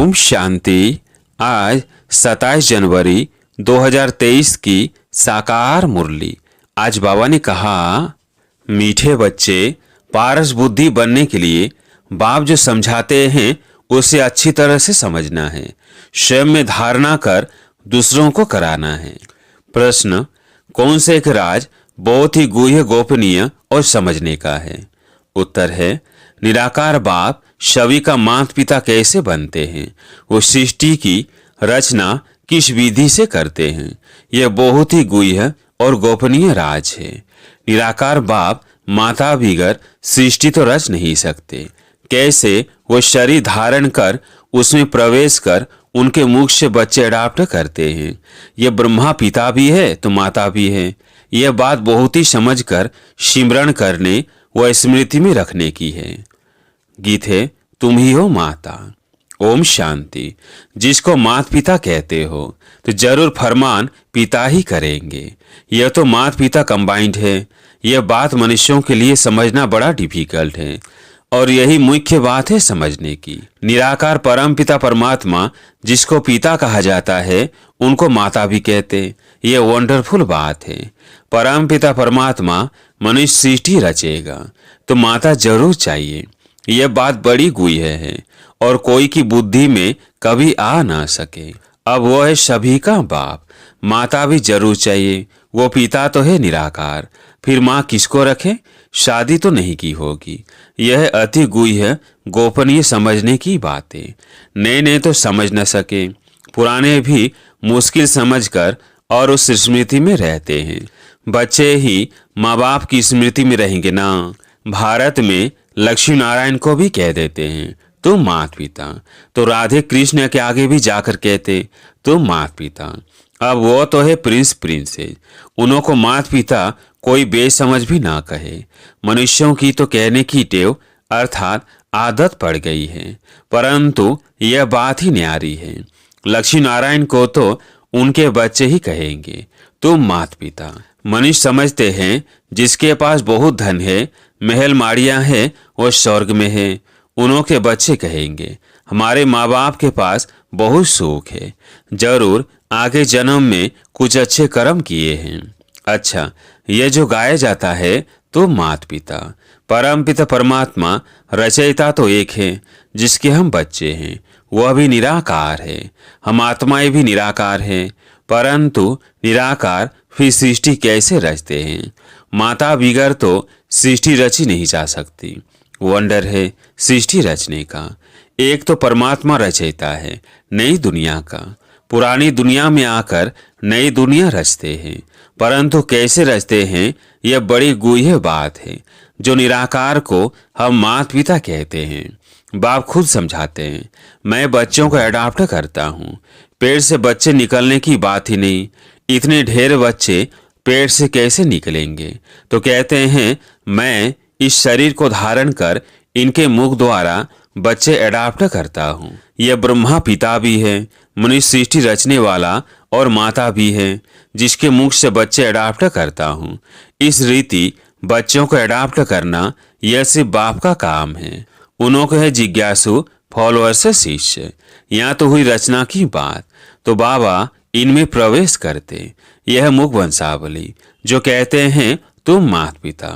ओम शांति। आज 27 जनवरी 2023 की साकार मुरली। आज बाबा ने कहा, मीठे बच्चे, पारस बुद्धि बनने के लिए बाप जो समझाते हैं उसे अच्छी तरह से समझना है, स्वयं में धारणा कर दूसरों को कराना है। प्रश्न, कौन से एक राज बहुत ही गुह्य, गोपनीय और समझने का है? उत्तर है, निराकार बाप छवि का माता पिता कैसे बनते हैं, वो सृष्टि की रचना किस विधि से करते हैं, यह बहुत ही गुह्य और गोपनीय राज है। निराकार बाप माता बिगर सृष्टि तो रच नहीं सकते। कैसे वो शरीर धारण कर उसमें प्रवेश कर उनके मुख से बच्चे अडाप्ट करते हैं। यह ब्रह्मा पिता भी है तो माता भी है। यह बात बहुत ही समझकर सिमरण करने व स्मृति में रखने की है। गीत है, तुम ही हो माता। ओम शांति। जिसको माता पिता कहते हो तो जरूर फरमान पिता ही करेंगे। यह तो माता पिता कंबाइंड है। यह बात मनुष्यों के लिए समझना बड़ा डिफिकल्ट है और यही मुख्य बात है समझने की। निराकार परम पिता परमात्मा जिसको पिता कहा जाता है उनको माता भी कहते। यह वंडरफुल बात है। परम पिता परमात्मा मनुष्य सृष्टि रचेगा तो माता जरूर चाहिए। यह बात बड़ी गुह्य है और कोई की बुद्धि में कभी आ ना सके। अब वो है सभी का बाप, माता भी जरूर चाहिए। वो पिता तो है निराकार, फिर माँ किसको रखे? शादी तो नहीं की होगी। यह अति गुह्य गोपनीय समझने की बातें। नए नए तो समझ न सके, पुराने भी मुश्किल समझकर और उस स्मृति में रहते हैं। बच्चे ही माँ बाप की स्मृति में रहेंगे ना। भारत में लक्ष्मी नारायण को भी कह देते हैं तुम माता पिता, तो राधे कृष्ण के आगे भी जाकर कहते तुम माता पिता। अब वो तो है प्रिंस प्रिंसेस, उन्हों को माता पिता कोई बेसमझ भी ना कहे। मनुष्यों की तो कहने की टेव अर्थात आदत पड़ गई है, परंतु यह बात ही न्यारी है। लक्ष्मी नारायण को तो उनके बच्चे ही कहेंगे तुम माता पिता। मनुष्य समझते हैं जिसके पास बहुत धन है, महल माड़ियां है, वो स्वर्ग में है, उन्हों के बच्चे कहेंगे हमारे माँ बाप के पास बहुत सुख है, जरूर आगे जन्म में कुछ अच्छे कर्म किए हैं। अच्छा, ये जो गाया जाता है तो माता पिता परम पिता परमात्मा रचयिता तो एक है जिसके हम बच्चे हैं, वह भी निराकार है। हम आत्माएं भी निराकार हैं, परंतु निराकार फिर सृष्टि कैसे रचते हैं? माता बिगर तो सृष्टि रची नहीं जा सकती। वंडर है सृष्टि रचने का। एक तो परमात्मा रचयिता है नई दुनिया का, पुरानी दुनिया में आकर नई दुनिया रचते हैं, परंतु कैसे रचते हैं यह बड़ी गुह्य बात है जो निराकार को हम माता पिता कहते हैं। बाप खुद समझाते हैं, मैं बच्चों को अडॉप्ट करता हूँ। पेट से बच्चे निकलने की बात ही नहीं, इतने ढेर बच्चे पेट से कैसे निकलेंगे? तो कहते हैं मैं इस शरीर को धारण कर इनके मुख द्वारा बच्चे अडॉप्ट करता हूँ। यह ब्रह्मा पिता भी है, मनुष्य सृष्टि रचने वाला, और माता भी है जिसके मुख से बच्चे अडॉप्ट करता हूँ। इस रीति बच्चों को अडॉप्ट करना यह सिर्फ बाप का काम है। उन्हों को है जिज्ञासु, फॉलोअर से शिष्य। यहाँ तो हुई रचना की बात, तो बाबा इनमें प्रवेश करते। यह मुख वंशावली जो कहते हैं तुम माता पिता,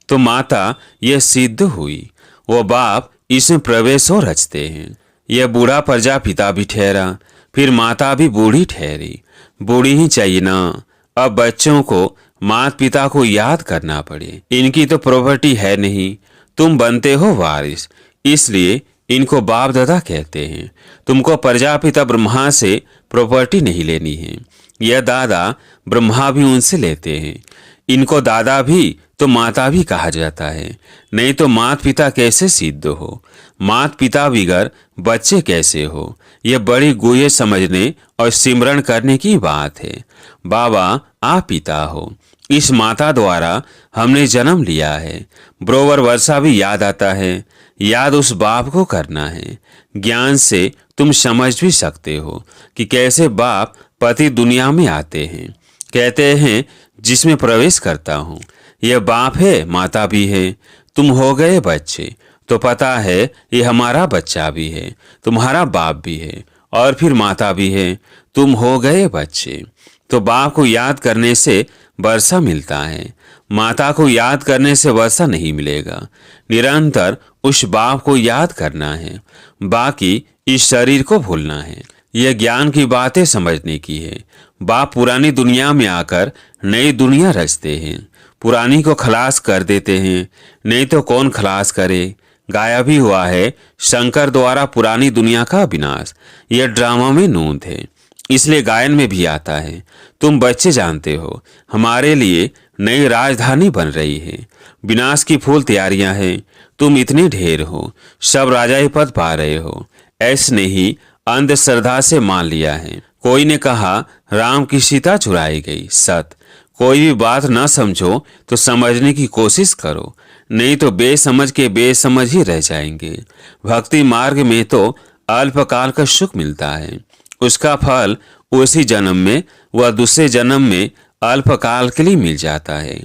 तो माता यह सिद्ध हुई। वो बाप इसमें प्रवेश हो रचते हैं। यह बूढ़ा प्रजापिता भी ठहरा, फिर माता भी बूढ़ी ठहरी। बूढ़ी ही चाहिए ना। अब बच्चों को माता पिता को याद करना पड़े। इनकी तो प्रॉपर्टी है नहीं, तुम बनते हो वारिस, इसलिए इनको बाप दादा कहते हैं। तुमको प्रजापिता ब्रह्मा से प्रॉपर्टी नहीं लेनी है। यह दादा ब्रह्मा भी उनसे लेते हैं। इनको दादा भी तो माता भी कहा जाता है, नहीं तो माता पिता कैसे सिद्ध हो? माता पिता बिगर बच्चे कैसे हो? यह बड़ी गुह्य समझने और सिमरण करने की बात है। बाबा आप पिता हो, इस माता द्वारा हमने जन्म लिया है। ब्रोवर वर्षा भी याद आता है, याद उस बाप को करना है। ज्ञान से तुम समझ भी सकते हो कि कैसे बाप पति दुनिया में आते हैं। कहते हैं जिसमें प्रवेश करता हूँ, यह बाप है, माता भी है। तुम हो गए बच्चे तो पता है ये हमारा बच्चा भी है, तुम्हारा बाप भी है और फिर माता भी है, तुम हो गए बच्चे। तो बाप को याद करने से वर्षा मिलता है, माता को याद करने से वर्षा नहीं मिलेगा। निरंतर उस बाप को याद करना है, बाकी इस शरीर को भूलना है। यह ज्ञान की बातें समझने की है। बाप पुरानी दुनिया में आकर नई दुनिया रचते हैं, पुरानी को खलास कर देते हैं, नहीं तो कौन खलास करे। गाया भी हुआ है शंकर द्वारा पुरानी दुनिया का विनाश। यह ड्रामा में नूंद है, इसलिए गायन में भी आता है। तुम बच्चे जानते हो हमारे लिए नई राजधानी बन रही है, विनाश की फूल तैयारियां हैं। तुम इतने ढेर हो, सब राजाई पद पा रहे हो, ऐसने ही अंधश्रद्धा से मान लिया है। कोई ने कहा राम की सीता चुराई गई, सत। कोई भी बात न समझो तो समझने की कोशिश करो, नहीं तो बेसमझ के बेसमझ ही रह जाएंगे। भक्ति मार्ग में तो अल्पकाल का सुख मिलता है, उसका फल उसी जन्म में व दूसरे जन्म में अल्पकाल के लिए मिल जाता है।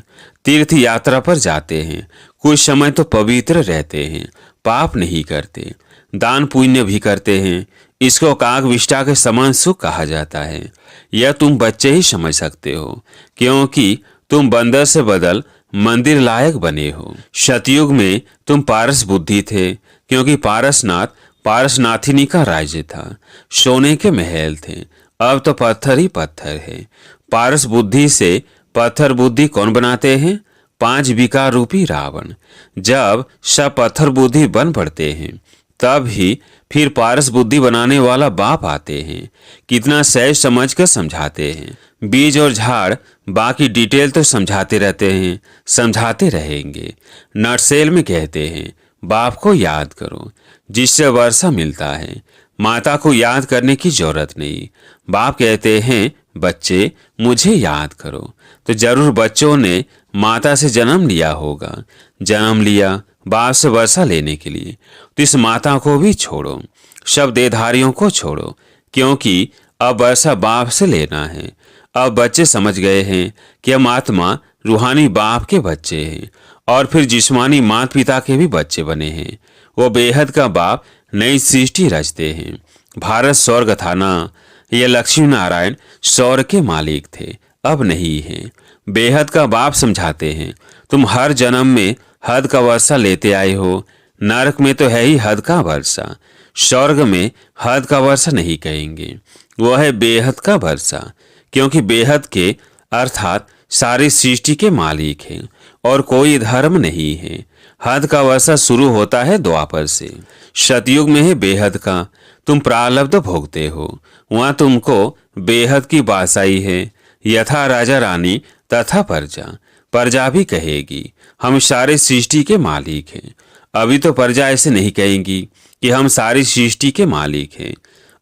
तीर्थ यात्रा पर जाते हैं, कुछ समय तो पवित्र रहते हैं, पाप नहीं करते, दान पुण्य भी करते हैं। इसको कागविष्टा के समान सुख कहा जाता है। यह तुम बच्चे ही समझ सकते हो, क्योंकि तुम बंदर से बदल मंदिर लायक बने हो। सतयुग में तुम पारस बुद्धि थे, क्योंकि पारसनाथ पारसनाथिनी का राज्य था, सोने के महल थे। अब तो पत्थर ही पत्थर है। पारस बुद्धि से पत्थर बुद्धि कौन बनाते हैं? 5 विकार रूपी रावण। जब सब पत्थर बुद्धि बन पड़ते हैं तब ही फिर पारस बुद्धि बनाने वाला बाप आते हैं। कितना सहज समझ कर समझाते हैं। बीज और झाड़ बाकी डिटेल तो समझाते रहते हैं, समझाते रहेंगे। नटसेल में कहते हैं बाप को याद करो, जिससे वर्षा मिलता है। माता को याद करने की जरूरत नहीं। बाप कहते हैं बच्चे मुझे याद करो, तो जरूर बच्चों ने माता से जन्म लिया होगा। जन्म लिया बाप से वर्षा लेने के लिए, तो इस माता को भी छोड़ो, सब देहधारियों को छोड़ो, क्योंकि अब वर्षा बाप से लेना है। अब बच्चे समझ गए हैं कि हम आत्मा रूहानी बाप के बच्चे हैं और फिर जिस्मानी माता पिता के भी बच्चे बने हैं। वो बेहद का बाप नई सृष्टि रचते हैं। भारत स्वर्ग था ना, ये लक्ष्मी नारायण स्वर्ग के मालिक थे, अब नहीं है। बेहद का बाप समझाते हैं तुम हर जन्म में हद का वर्षा लेते आए हो। नरक में तो है ही हद का वर्षा, स्वर्ग में हद का वर्षा नहीं कहेंगे, वह है बेहद का वर्षा, क्योंकि बेहद के अर्थात सारी सृष्टि के मालिक हैं और कोई धर्म नहीं है। हद का वर्षा शुरू होता है द्वापर से। सतयुग में है बेहद का, तुम प्रारब्ध भोगते हो, वहां तुमको बेहद की बासाई है। यथा राजा रानी तथा प्रजा, प्रजा भी कहेगी हम सारे सृष्टि के मालिक हैं। अभी तो प्रजा ऐसे नहीं कहेंगी कि हम सारी सृष्टि के मालिक हैं,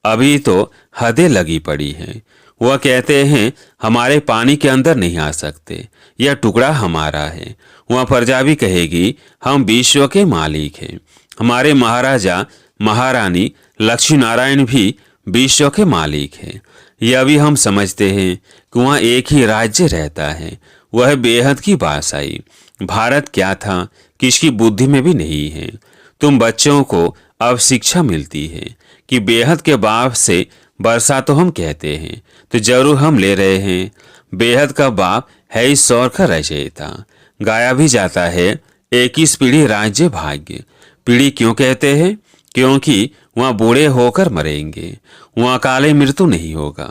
अभी तो हदें लगी पड़ी हैं। वह कहते हैं हमारे पानी के अंदर नहीं आ सकते, यह टुकड़ा हमारा है। वह प्रजा भी कहेगी हम विश्व के मालिक हैं। हमारे महाराजा महारानी लक्ष्मी नारायण भी विश्व के मालिक हैं। यह भी हम समझते हैं कि वहाँ एक ही राज्य रहता है, वह बेहद की बासाई। भारत क्या था किसकी बुद्धि में भी नहीं है। तुम बच्चों को अब शिक्षा मिलती है कि बेहद के बाप से वर्षा तो हम कहते हैं, तो जरूर हम ले रहे हैं। बेहद का बाप है इस सौर का रचयिता। गाया भी जाता है 21 पीढ़ी राज्य भाग्य। पीढ़ी क्यों कहते हैं? क्योंकि वहाँ बूढ़े होकर मरेंगे, वहाँ काले मृत्यु नहीं होगा,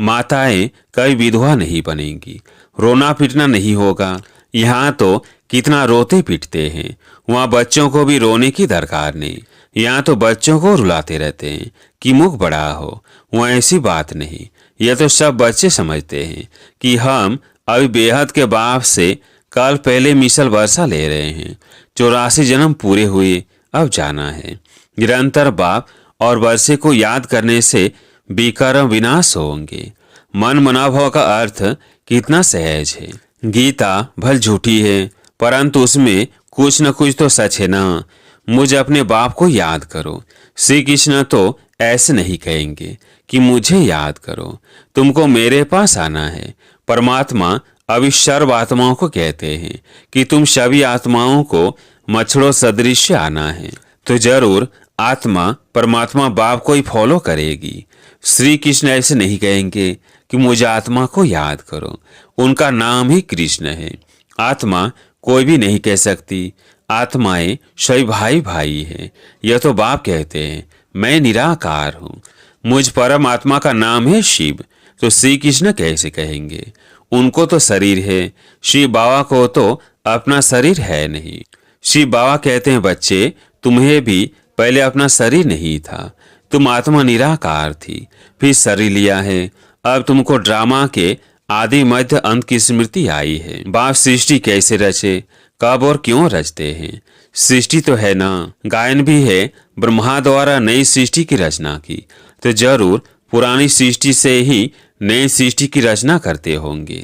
माताएं कभी विधवा नहीं बनेंगी, रोना पीटना नहीं होगा। यहाँ तो कितना रोते पीटते हैं, वहाँ बच्चों को भी रोने की दरकार नहीं। यहाँ तो बच्चों को रुलाते रहते हैं कि मुख बड़ा हो, वहाँ ऐसी बात नहीं। यह तो सब बच्चे समझते हैं कि हम अभी बेहद के बाप से कल पहले मिसल वर्षा ले रहे हैं। 84 जन्म पूरे हुए, अब जाना है। निरंतर बाप और वर्षे को याद करने से विकर्म विनाश होंगे। मन मनोभाव का अर्थ कितना सहज है। गीता भल झूठी है, परंतु उसमें कुछ न कुछ तो सच है ना। मुझे अपने बाप को याद करो। श्री कृष्ण तो ऐसे नहीं कहेंगे कि मुझे याद करो, तुमको मेरे पास आना है। परमात्मा अभी सर्व आत्माओं को कहते हैं कि तुम सभी आत्माओं को मच्छरों सदृश आना है तो जरूर आत्मा परमात्मा बाप को ही फॉलो करेगी। श्री कृष्ण ऐसे नहीं कहेंगे कि मुझे आत्मा को याद करो, उनका नाम ही कृष्ण है। आत्मा कोई भी नहीं कह सकती, आत्माएं सभी भाई भाई हैं। यह तो बाप कहते हैं मैं निराकार हूँ, मुझ परम आत्मा का नाम है शिव, तो श्री कृष्ण कैसे कहेंगे? उनको तो शरीर है, शिव बाबा को तो अपना शरीर है नहीं। शिव बाबा कहते हैं बच्चे तुम्हें भी पहले अपना शरीर नहीं था, तुम आत्मा निराकार थी, फिर शरीर लिया है। अब तुमको ड्रामा के आदि मध्य अंत की स्मृति आई है। बाप सृष्टि कैसे रचे, कब और क्यों रचते हैं? सृष्टि तो है ना, गायन भी है ब्रह्मा द्वारा नई सृष्टि की रचना की, तो जरूर पुरानी सृष्टि से ही नई सृष्टि की रचना करते होंगे।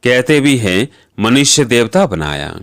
कहते भी हैं मनुष्य देवता बनाया।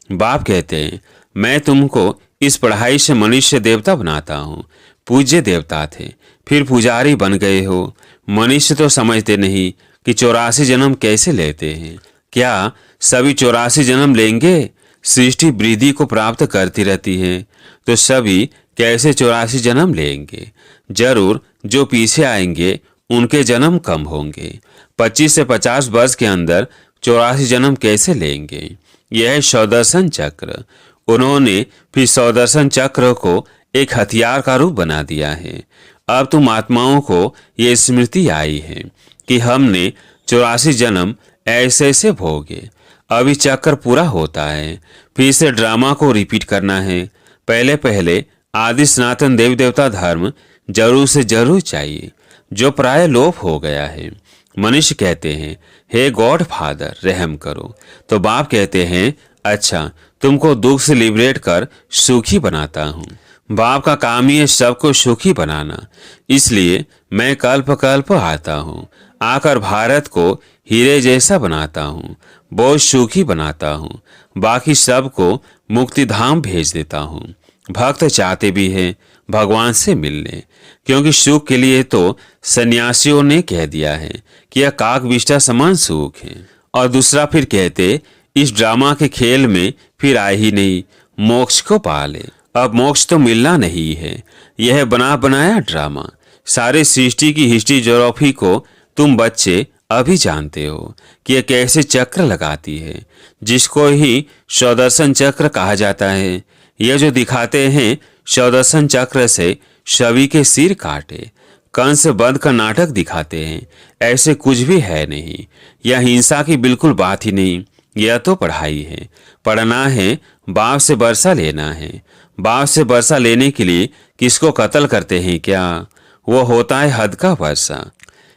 बाप कहते हैं मैं तुमको इस पढ़ाई से मनुष्य देवता बनाता हूँ। पूज्य देवता थे, फिर पुजारी बन गए हो। मनुष्य तो समझते नहीं कि 84 जन्म कैसे लेते हैं। क्या सभी 84 जन्म लेंगे? सृष्टि वृद्धि को प्राप्त करती रहती है, तो सभी कैसे 84 जन्म लेंगे? जरूर जो पीछे आएंगे उनके जन्म कम होंगे। 25 से 50 वर्ष के अंदर 84 जन्म कैसे लेंगे? यह है सौदर्शन चक्र। उन्होंने फिर सौदर्शन चक्र को एक हथियार का रूप बना दिया है। अब तुम आत्माओं को ये स्मृति आई है कि हमने 84 जन्म ऐसे ऐसे भोगे। अभी चक्र पूरा होता है, फिर से ड्रामा को रिपीट करना है। पहले पहले आदि सनातन देवी देवता धर्म जरूर से जरूर चाहिए, जो प्राय लोप हो गया है। मनुष्य कहते हैं हे गॉड फादर रहम करो, तो बाप कहते हैं अच्छा तुमको दुख से लिबरेट कर सुखी बनाता हूँ। बाप का काम ही है सबको सुखी बनाना, इसलिए मैं कल्प कल्प आता हूँ, आकर भारत को हीरे जैसा बनाता हूँ, बहुत सुखी बनाता हूँ, बाकी सबको मुक्ति धाम भेज देता हूँ। भक्त चाहते भी हैं भगवान से मिलने, क्योंकि सुख के लिए तो सन्यासियों ने कह दिया है कि यह काक विष्ठा समान सुख है। और दूसरा फिर कहते इस ड्रामा के खेल में फिर आए ही नहीं, मोक्ष को पाले। अब मोक्ष तो मिलना नहीं है, यह बना बनाया ड्रामा। सारे सृष्टि की हिस्ट्री ज्योग्राफी को तुम बच्चे अभी जानते हो कि यह कैसे चक्र लगाती है, जिसको ही सौदर्शन चक्र कहा जाता है। यह जो दिखाते हैं सौदर्शन चक्र से सभी के सिर काटे, कंस वध का नाटक दिखाते हैं, ऐसे कुछ भी है नहीं। यह हिंसा की बिल्कुल बात ही नहीं, यह तो पढ़ाई है। पढ़ना है, बाप से बरसा लेना है। बाप से बरसा लेने के लिए किसको कत्ल करते हैं क्या? वो होता है हद का वर्षा।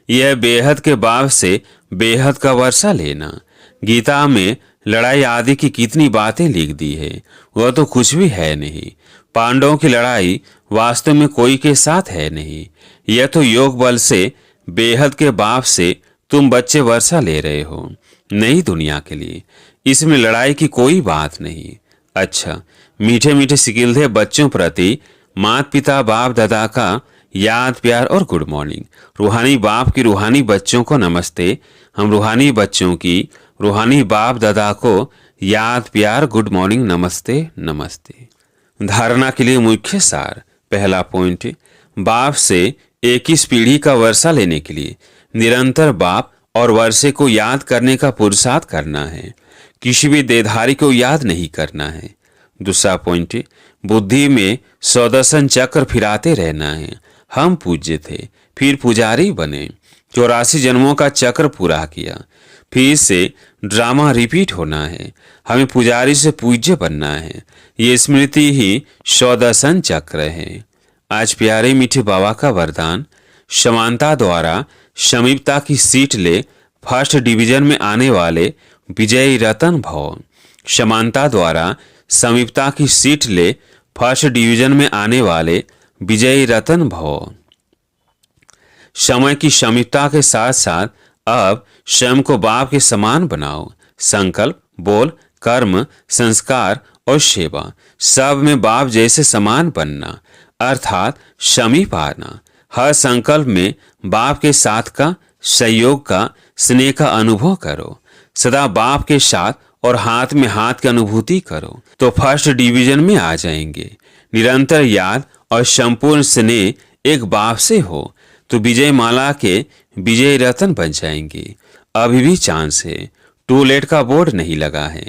यह बेहद के बाप से बेहद का वर्षा लेना। गीता में लड़ाई आदि की कितनी बातें लिख दी है, वह तो कुछ भी है नहीं। पांडवों की लड़ाई वास्तव में कोई के साथ है नहीं, यह तो योग बल से बेहद के बाप से तुम बच्चे वर्षा ले रहे हो, नई दुनिया के लिए। इसमें लड़ाई की कोई बात नहीं। अच्छा, मीठे मीठे सिकिलधे बच्चों प्रति माता पिता बाप दादा का याद प्यार और गुड मॉर्निंग। रूहानी बाप की रूहानी बच्चों को नमस्ते। हम रूहानी बच्चों की रूहानी बाप दादा को याद प्यार गुड मॉर्निंग नमस्ते नमस्ते। धारणा के लिए मुख्य सार। पहला पॉइंट, बाप से 21 पीढ़ी का वर्षा लेने के लिए निरंतर बाप और वर्षे को याद करने का पुरुषार्थ करना है, किसी भी देहधारी को याद नहीं करना है। दूसरा पॉइंट, बुद्धि में सौदर्शन चक्र फिराते रहना है। हम पूज्य थे, फिर पुजारी बने, 84 जन्मों का चक्र पूरा किया, फिर से ड्रामा रिपीट होना है। हमें पुजारी से पूज्य बनना है, ये स्मृति ही सौदर्शन चक्र है। आज प्यारे मीठे बाबा का वरदान, समानता द्वारा समीपता की सीट ले, फर्स्ट डिवीजन में आने वाले विजयी रतन भव। समानता द्वारा समीपता की सीट ले, फर्स्ट डिवीजन में आने वाले विजयी रतन भव। समय की समीपता के साथ साथ अब स्वयं को बाप के समान बनाओ। संकल्प, बोल, कर्म, संस्कार और सेवा सब में बाप जैसे समान बनना, अर्थात समीप आना। हर संकल्प में बाप के साथ का, सहयोग का, स्नेह का अनुभव करो। सदा बाप के साथ और हाथ में हाथ की अनुभूति करो तो फर्स्ट डिवीजन में आ जाएंगे। निरंतर याद और संपूर्ण स्नेह एक बाप से हो तो विजय माला के विजय रतन बन जाएंगे। अभी भी चांस है, टू लेट का बोर्ड नहीं लगा है।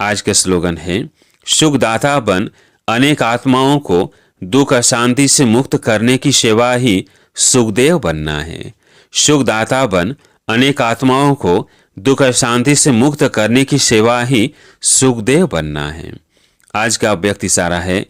आज का स्लोगन है, सुखदाता बन अनेक आत्माओं को दुख अशांति से मुक्त करने की सेवा ही सुखदेव बनना है। सुखदाता बन अनेक आत्माओं को दुख अशांति से मुक्त करने की सेवा ही सुखदेव बनना है। आज का व्यक्ति सारा है,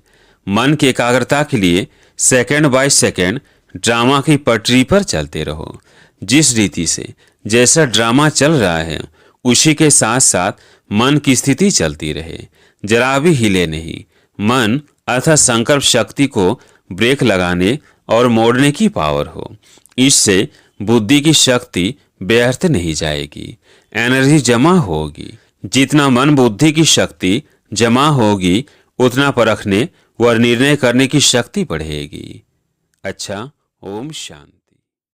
मन की एकाग्रता के लिए सेकंड बाय सेकंड ड्रामा की पटरी पर चलते रहो। जिस रीति से जैसा ड्रामा चल रहा है उसी के साथ साथ मन की स्थिति चलती रहे, जरा भी हिले नहीं। मन अर्थात संकल्प शक्ति को ब्रेक लगाने और मोड़ने की पावर हो। इससे बुद्धि की शक्ति व्यर्थ नहीं जाएगी, एनर्जी जमा होगी। जितना मन बुद्धि की शक्ति जमा होगी उतना परखने व निर्णय करने की शक्ति बढ़ेगी। अच्छा, ओम शांति।